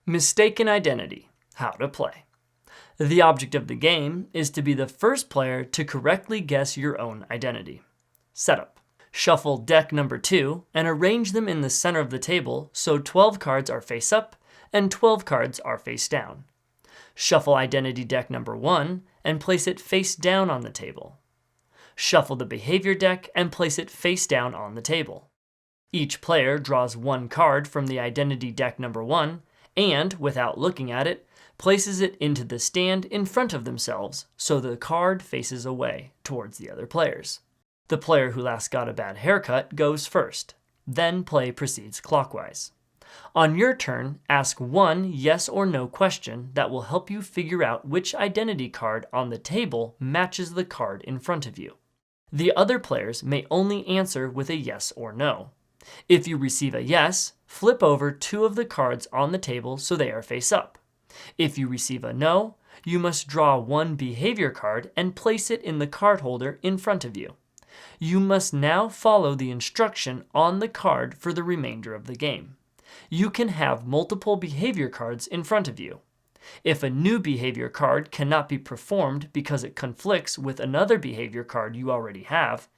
Mistaken identity. How to play. The object of the game is to be the first player to correctly guess your own identity. Setup. Shuffle deck number 2 and arrange them in the center of the table so 12 cards are face up and 12 cards are face down. Shuffle identity deck number 1 and place it face down on the table. Shuffle the behavior deck and place it face down on the table. Each player draws one card from the identity deck number 1 and, without looking at it, places it into the stand in front of themselves so the card faces away towards the other players. The player who last got a bad haircut goes first. Then play proceeds clockwise. On your turn, ask one yes or no question that will help you figure out which identity card on the table matches the card in front of you. The other players may only answer with a yes or no. If you receive a yes, flip over 2 of the cards on the table so they are face up. If you receive a no, you must draw one behavior card and place it in the card holder in front of you. You must now follow the instruction on the card for the remainder of the game. You can have multiple behavior cards in front of you. If a new behavior card cannot be performed because it conflicts with another behavior card you already have,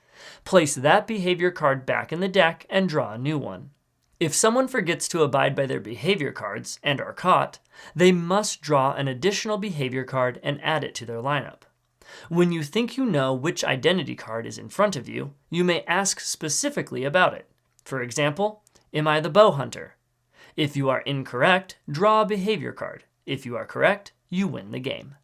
place that behavior card back in the deck and draw a new one. If someone forgets to abide by their behavior cards and are caught, they must draw an additional behavior card and add it to their lineup. When you think you know which identity card is in front of you, you may ask specifically about it. For example, am I the bow hunter? If you are incorrect, draw a behavior card. If you are correct, you win the game.